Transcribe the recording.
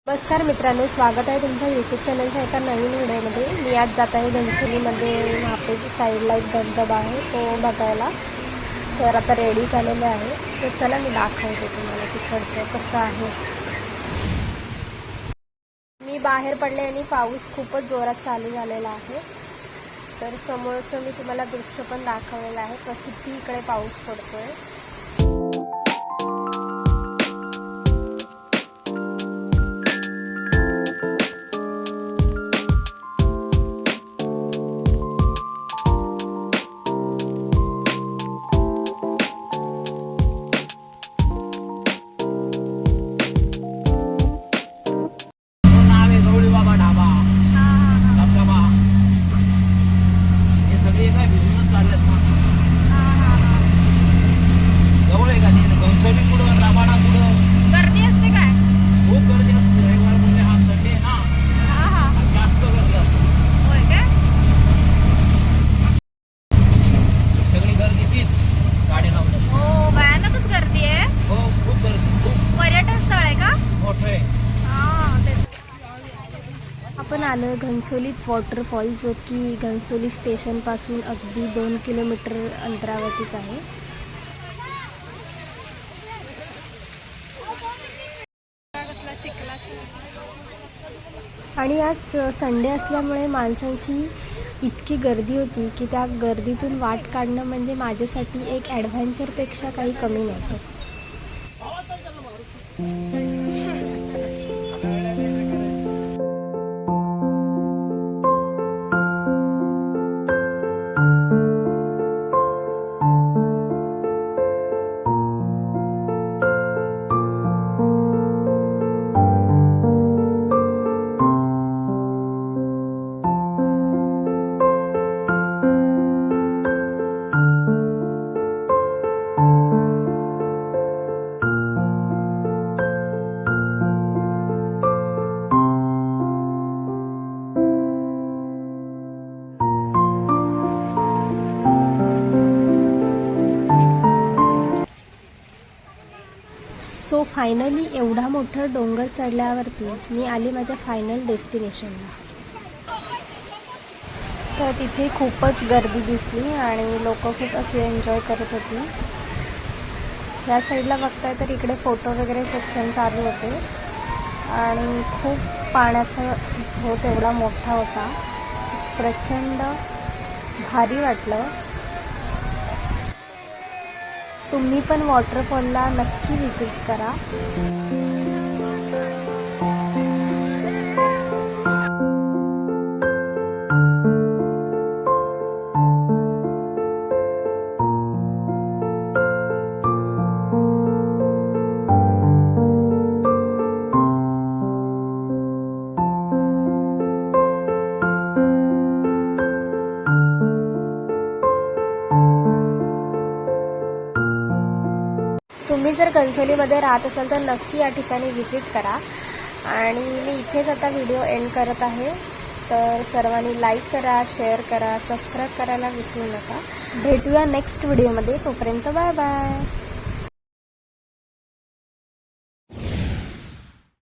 नमस्कार मित्रांनो, स्वागत आहे तुमच्या यूट्यूब चॅनलच्या एका नवीन व्हिडिओमध्ये। मी आज जात आहे घनसोलीमध्ये। महापेची साईडला एक धबधबा आहे तो बघायला। तर आता रेडी झालेले आहे, तर चला मी दाखवते तुम्हाला तिकडचं कसं आहे। मी बाहेर पडले आणि पाऊस खूपच जोरात चालू झालेला आहे। तर समोरचं मी तुम्हाला दृश्य पण दाखवलेलं आहे, किती इकडे पाऊस पडतोय। आपण आलो घनसोलीत वॉटरफॉल, जो की घनसोली स्टेशन पासून अगदी 2 किलोमीटर अंतरावरतीच आहे। आणि आज संडे असल्यामुळे माणसांची इतकी गर्दी होती की त्या गर्दीतून वाट काढणं म्हणजे माझ्यासाठी एक ॲडव्हेंचरपेक्षा काही कमी नव्हतं। सो फायनली एवढा मोठा डोंगर चढल्यावरती मी आले माझ्या फायनल डेस्टिनेशनला। तर तिथे खूपच गर्दी दिसली आणि लोक खूप असे एन्जॉय करत होती। या साईडला बघताय तर इकडे फोटो वगैरे सेक्शन चालू होते आणि खूप पाण्याचा झोत एवढा मोठा होता, प्रचंड भारी वाटलं। तुम्ही पण वॉटरफॉलला नक्की विजिट करा। तुम्ही जर घनसोलीमध्ये राहत असाल तर नक्की या ठिकाणी व्हिजिट करा। आणि मी इथेच आता व्हिडिओ एंड करत आहे। तर सर्वांनी लाईक करा, शेअर करा, सबस्क्राईब करायला विसरू नका। भेटूया नेक्स्ट व्हिडिओमध्ये, तोपर्यंत बाय बाय।